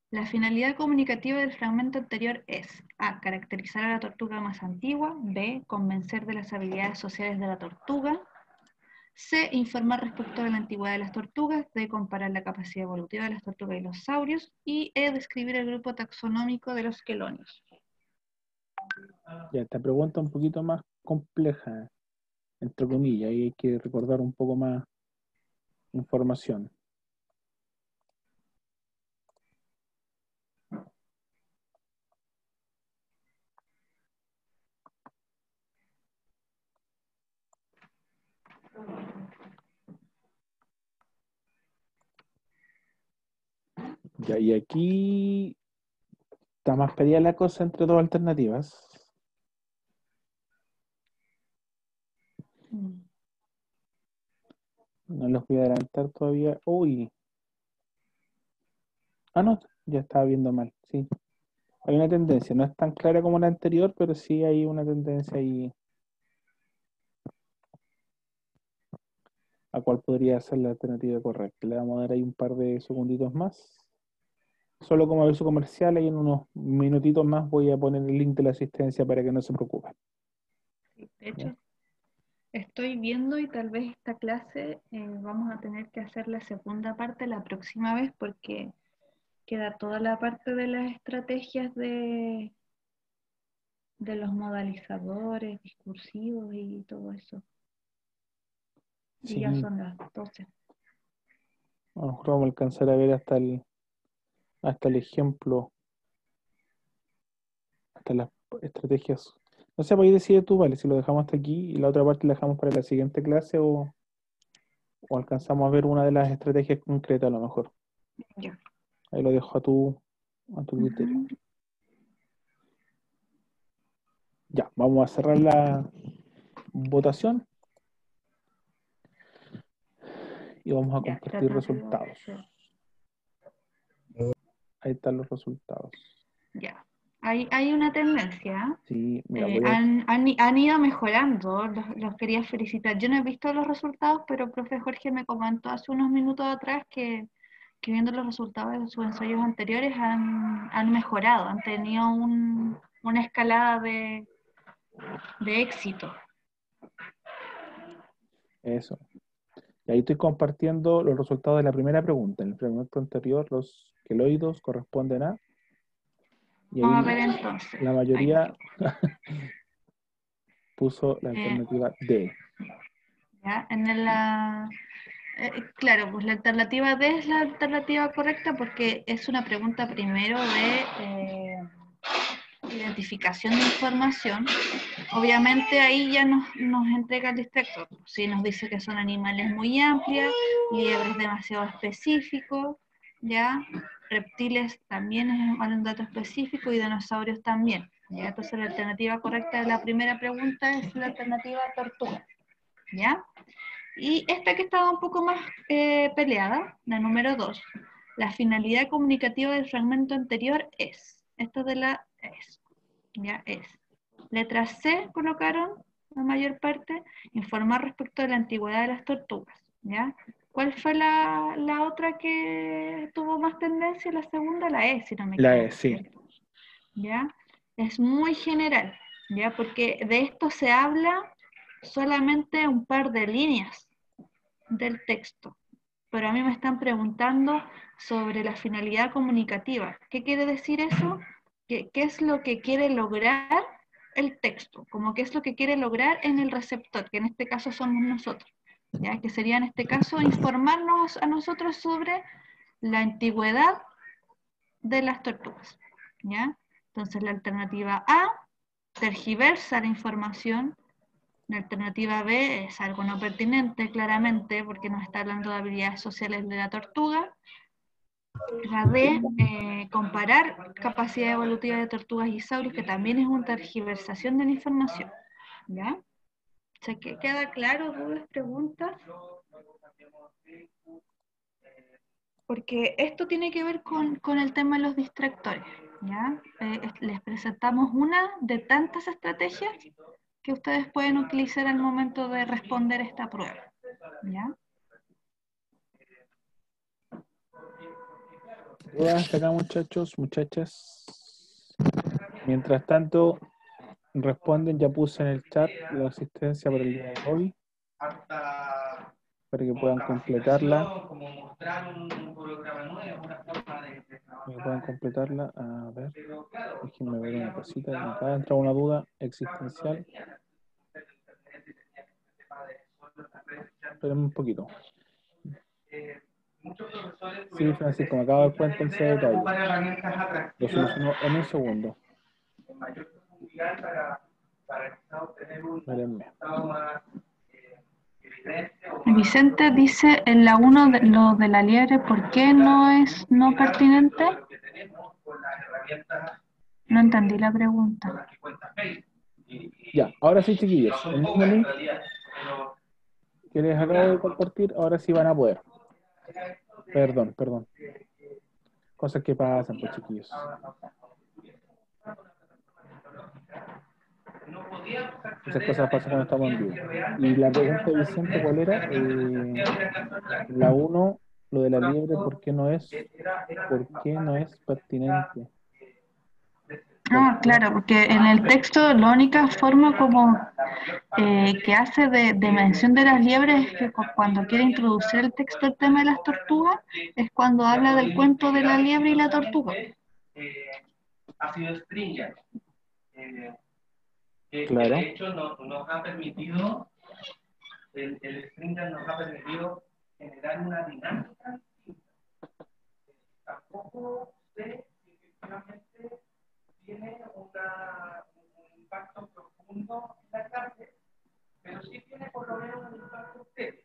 la finalidad comunicativa del fragmento anterior es A. Caracterizar a la tortuga más antigua. B. Convencer de las habilidades sociales de la tortuga. C. Informar respecto de la antigüedad de las tortugas. D. Comparar la capacidad evolutiva de las tortugas y los saurios. Y E. Describir el grupo taxonómico de los quelonios. Ya, esta pregunta un poquito más compleja, entre comillas, y hay que recordar un poco más información. Ya, y aquí está más peleada la cosa entre dos alternativas. No los voy a adelantar todavía. Uy. Ah, no, ya estaba viendo mal, sí. Hay una tendencia, no es tan clara como la anterior, pero sí hay una tendencia ahí a cuál podría ser la alternativa correcta. Le vamos a dar ahí un par de segunditos más. Solo como aviso comercial, ahí en unos minutitos más voy a poner el link de la asistencia para que no se preocupen. Sí, de hecho, estoy viendo y tal vez esta clase vamos a tener que hacer la segunda parte la próxima vez porque queda toda la parte de las estrategias de los modalizadores discursivos y todo eso. Y ya Sí, son las 12. a lo mejor vamos a alcanzar a ver hasta el ejemplo, hasta las estrategias. No sé, pues ahí decide tú, vale, si lo dejamos hasta aquí y la otra parte la dejamos para la siguiente clase o alcanzamos a ver una de las estrategias concretas a lo mejor. Ya. Ahí lo dejo a tu criterio. Ujú. Ya, vamos a cerrar la votación y vamos a Ya, compartir resultados. sí. Ahí están los resultados. Ya. Hay una tendencia. Sí, mira, voy a... Han ido mejorando, los quería felicitar. Yo no he visto los resultados, pero el profe Jorge me comentó hace unos minutos atrás que viendo los resultados de sus ensayos anteriores han mejorado, han tenido una escalada de éxito. Eso. Y ahí estoy compartiendo los resultados de la primera pregunta. En el fragmento anterior, los queloidos corresponden a... Y Vamos a ahí ver entonces. la Ahí va. mayoría puso la alternativa D. Ya, claro, pues la alternativa D es la alternativa correcta porque es una pregunta primero de identificación de información. Obviamente ahí ya nos entrega el distractor. Si nos dice que son animales muy amplios, liebres demasiado específicos, ya, reptiles también es un dato específico y dinosaurios también. ¿Ya? Entonces la alternativa correcta de la primera pregunta es la alternativa tortuga. ¿Ya? Y esta que estaba un poco más peleada, la número 2, la finalidad comunicativa del fragmento anterior es, esta de la es, ya es. Letra C colocaron la mayor parte, informar respecto de la antigüedad de las tortugas, ¿ya? ¿Cuál fue la otra que tuvo más tendencia? La segunda, la E, si no me La E, equivoco, sí. ¿cierto? ¿Ya? Es muy general, ¿ya? Porque de esto se habla solamente un par de líneas del texto, pero a mí me están preguntando sobre la finalidad comunicativa. ¿Qué quiere decir eso? ¿Qué es lo que quiere lograr el texto? Como qué es lo que quiere lograr en el receptor, que en este caso somos nosotros, ¿ya? Que sería en este caso informarnos a nosotros sobre la antigüedad de las tortugas, ¿ya? Entonces la alternativa A tergiversa la información. La alternativa B es algo no pertinente, claramente, porque nos está hablando de habilidades sociales de la tortuga. La D, comparar capacidad evolutiva de tortugas y saurios, que también es una tergiversación de la información. ¿Ya? O sea, que queda claro, dudas, preguntas. Porque esto tiene que ver con el tema de los distractores. ¿Ya? Les presentamos una de tantas estrategias que ustedes pueden utilizar al momento de responder esta prueba. ¿Ya? Hasta acá, muchachos, muchachas. Mientras tanto, responden, ya puse en el chat la asistencia para el día de hoy, Hasta para que como puedan completarla. capacitación, como mostrar un programa nuevo, una forma de Para que puedan trabajar. completarla. A ver, Pero claro, déjenme ver una veíamos cosita. Me resultados acaba de entrar una duda no existencial. tenían acceso a internet, tenían este tema de solo las redes sociales. Espérenme un poquito. Muchos profesores Sí, tuvieron que Francisco, me acabo de dar desistir cuenta de en la ese idea de detalle. ocupar herramientas Lo atractivas solucionó en un segundo. en mayor profundidad para quizás obtener un Espérenme. resultado más evidente o Vicente dice en la 1 lo de la liebre, ¿por qué no es no pertinente? No entendí la pregunta. Ya, ahora sí, chiquillos. El mismo link que les acabo de compartir, ahora sí van a poder. Perdón. Cosas que pasan, pues, chiquillos. Esas cosas pasan cuando estamos en vivo. Y la pregunta de Vicente, ¿cuál era? La 1, lo de la liebre, ¿por qué no es pertinente? No, claro, porque en el texto la única forma como que hace de mención de las liebres es que cuando quiere introducir el texto el tema de las tortugas, es cuando habla del cuento de la liebre y la tortuga. Ha sido stringent. Claro. De hecho, nos ha permitido, el stringent nos ha permitido generar una dinámica. Tampoco sé si efectivamente tiene un impacto profundo en la clase, pero sí tiene por lo menos un impacto serio.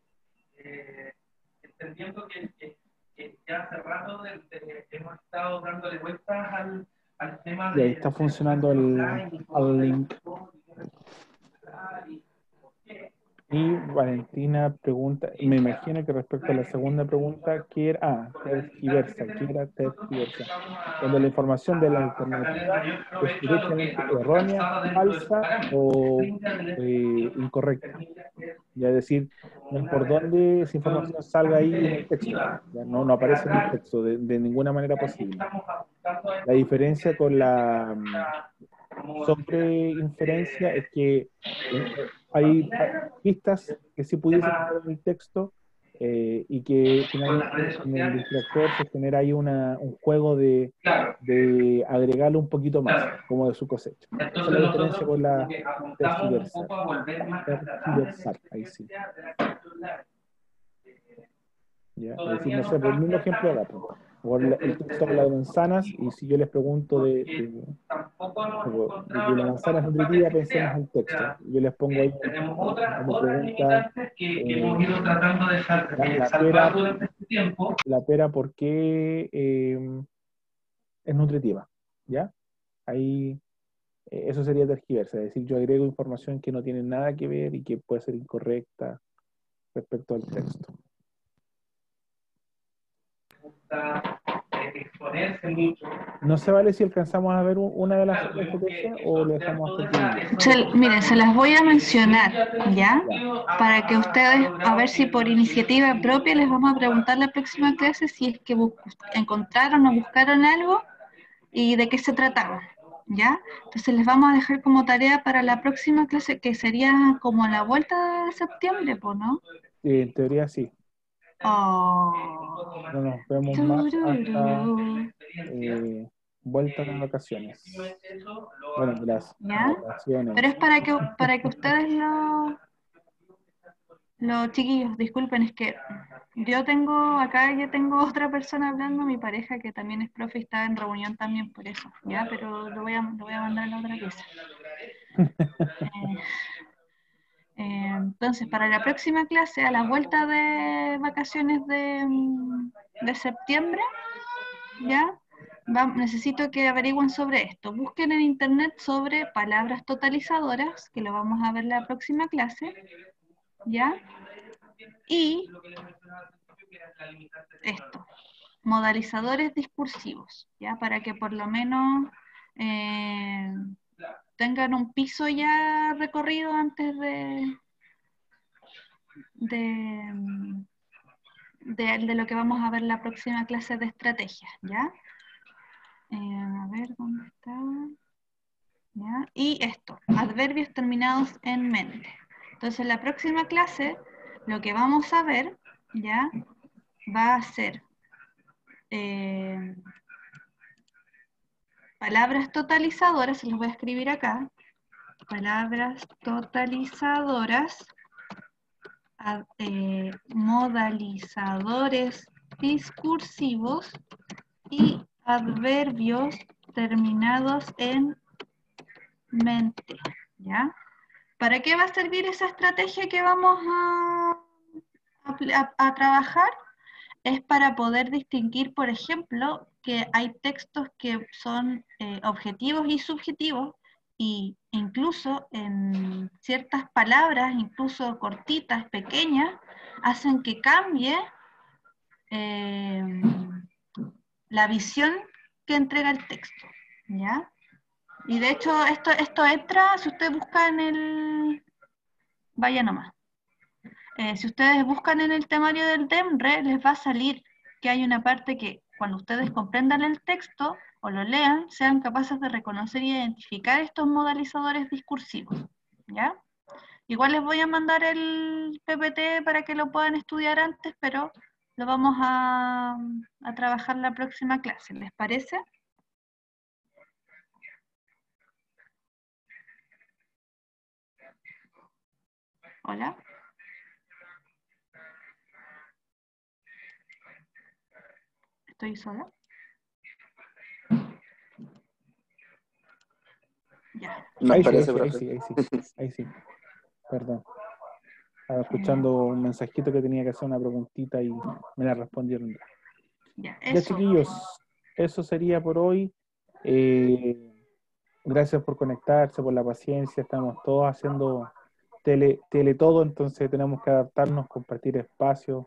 Entendiendo que ya hace rato hemos estado dándole vueltas al tema Y ahí está funcionando el link. Y Valentina pregunta, me imagino que respecto a la segunda pregunta, ¿qué era? Tergiversa. ¿Qué era tergiversa? Cuando la información de la alternativa es directamente errónea, falsa o incorrecta. Ya es decir, no es por dónde esa información salga ahí en el texto. Ya no aparece en el texto de ninguna manera posible. La diferencia con la sobreinferencia es que hay pistas que sí pudiesen estar en el texto y que finalmente en el distractor se genera ahí un juego de agregarle un poquito más, como de su cosecha. Esa es la diferencia con la tergiversar. Tergiversar, ahí sí. ¿Ya? Es decir, no sé, por el mismo ejemplo de gato. El texto habla de manzanas y si yo les pregunto de que la manzana es nutritiva, pensemos en el texto. Yo les pongo ahí como pregunta la pera, ¿por qué es nutritiva? ¿Ya? Ahí eso sería tergiversa, es decir, yo agrego información que no tiene nada que ver y que puede ser incorrecta respecto al texto. Exponerse mucho. No se vale si alcanzamos a ver una de las estrategias o le dejamos hasta aquí. Miren, se las voy a mencionar, ¿ya? Para que ustedes, a ver si por iniciativa propia les vamos a preguntar la próxima clase si es que encontraron o buscaron algo y de qué se trataba, ¿ya? Entonces les vamos a dejar como tarea para la próxima clase, que sería como a la vuelta de septiembre, ¿no? En teoría sí. Oh. No nos vemos más hasta vuelta de vacaciones. Bueno, las vacaciones. Pero es para que ustedes los chiquillos, disculpen, es que yo tengo otra persona hablando, mi pareja que también es profe y está en reunión también por eso, ¿ya? Pero lo voy a mandar a la otra pieza. Entonces, para la próxima clase, a la vuelta de vacaciones de septiembre, ¿ya? Necesito que averigüen sobre esto. Busquen en internet sobre palabras totalizadoras, que lo vamos a ver la próxima clase, ¿ya? Y esto, modalizadores discursivos, ¿ya? Para que por lo menos tengan un piso ya recorrido antes de lo que vamos a ver la próxima clase de estrategias, ¿ya? A ver, ¿dónde está? ¿Ya? Y esto, adverbios terminados en mente. Entonces, la próxima clase, lo que vamos a ver, ¿ya? Va a ser palabras totalizadoras, se los voy a escribir acá. Palabras totalizadoras, modalizadores discursivos y adverbios terminados en mente, ¿ya? ¿Para qué va a servir esa estrategia que vamos a trabajar es para poder distinguir, por ejemplo, que hay textos que son objetivos y subjetivos, y incluso en ciertas palabras, incluso cortitas, pequeñas, hacen que cambie eh, la visión que entrega el texto, ¿ya? Y de hecho esto entra, si usted busca en el... Vaya nomás. Si ustedes buscan en el temario del DEMRE, les va a salir que hay una parte que cuando ustedes comprendan el texto o lo lean, sean capaces de reconocer y identificar estos modalizadores discursivos, ¿ya? Igual les voy a mandar el PPT para que lo puedan estudiar antes, pero lo vamos a trabajar la próxima clase, ¿les parece? Hola. ¿Estoy sola? Ya. Nos Ahí sí, ahí parece, sí, ahí profe. sí, ahí sí, ahí sí. Perdón. Estaba escuchando un mensajito que tenía que hacer una preguntita y me la respondieron ya. Ya, Ya, eso. chiquillos, eso sería por hoy. Gracias por conectarse, por la paciencia. Estamos todos haciendo tele todo, entonces tenemos que adaptarnos, compartir espacios.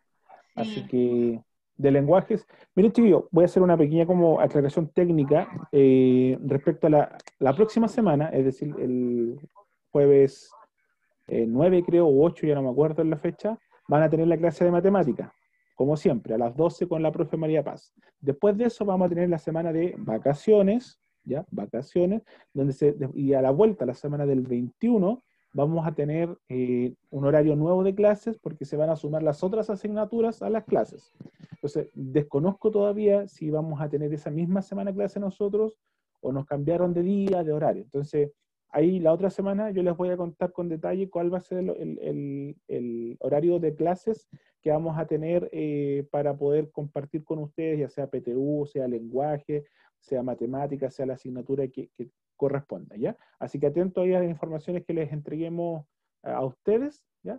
Así Sí. que, de lenguajes. Miren, chiquillos, voy a hacer una pequeña como aclaración técnica respecto a la próxima semana, es decir, el jueves 9 creo, o 8, ya no me acuerdo en la fecha, van a tener la clase de matemática, como siempre, a las 12 con la profe María Paz. Después de eso vamos a tener la semana de vacaciones, ¿ya? Vacaciones, y a la vuelta, la semana del 21, vamos a tener un horario nuevo de clases porque se van a sumar las otras asignaturas a las clases. Entonces, desconozco todavía si vamos a tener esa misma semana clase nosotros o nos cambiaron de día, de horario. Entonces, ahí la otra semana yo les voy a contar con detalle cuál va a ser el horario de clases que vamos a tener para poder compartir con ustedes, ya sea PTU, sea lenguaje, sea matemática, sea la asignatura que corresponda, ¿ya? Así que atento ahí a las informaciones que les entreguemos a ustedes, ¿ya?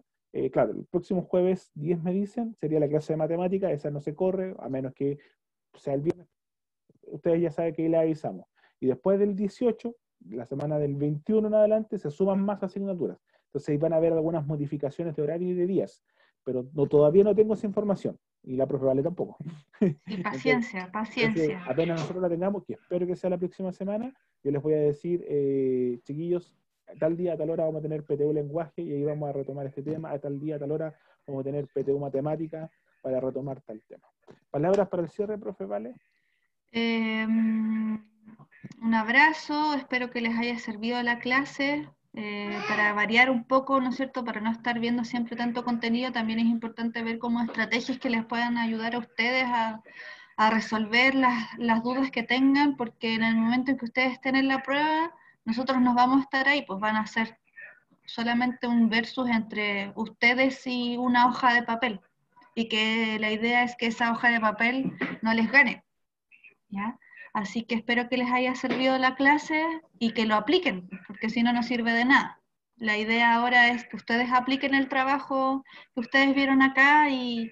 Claro, el próximo jueves 10 me dicen, sería la clase de matemática, esa no se corre, a menos que sea el viernes, ustedes ya saben que ahí le avisamos. Y después del 18, la semana del 21 en adelante, se suman más asignaturas. Entonces ahí van a haber algunas modificaciones de horario y de días, pero todavía no tengo esa información, y la profe Vale tampoco. Sí, paciencia, Entonces, paciencia. apenas nosotros la tengamos, que espero que sea la próxima semana, yo les voy a decir, chiquillos, a tal día, a tal hora vamos a tener PTU lenguaje y ahí vamos a retomar este tema, a tal día, a tal hora vamos a tener PTU matemática para retomar tal tema. ¿Palabras para el cierre, profe Vale? Un abrazo, espero que les haya servido la clase. Para variar un poco, ¿no es cierto? Para no estar viendo siempre tanto contenido, también es importante ver como estrategias que les puedan ayudar a ustedes a resolver las dudas que tengan, porque en el momento en que ustedes estén en la prueba, nosotros nos vamos a estar ahí, pues van a ser solamente un versus entre ustedes y una hoja de papel. Y que la idea es que esa hoja de papel no les gane, ¿ya? Así que espero que les haya servido la clase y que lo apliquen, porque si no, no sirve de nada. La idea ahora es que ustedes apliquen el trabajo que ustedes vieron acá y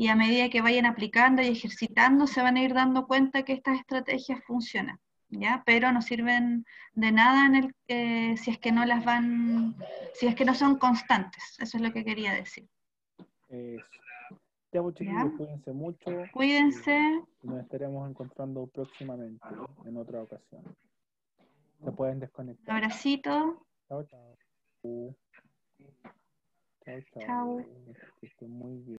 a medida que vayan aplicando y ejercitando se van a ir dando cuenta que estas estrategias funcionan, ¿ya? Pero no sirven de nada si es que no las van, si es que no son constantes. Eso es lo que quería decir. Eso. Ya, pues, chiquillos, ¿Ya? cuídense mucho. Cuídense. Y nos estaremos encontrando próximamente en otra ocasión. Se pueden Un desconectar. abracito. Chao, chao. Chao, chao. Chao. Que estén muy bien.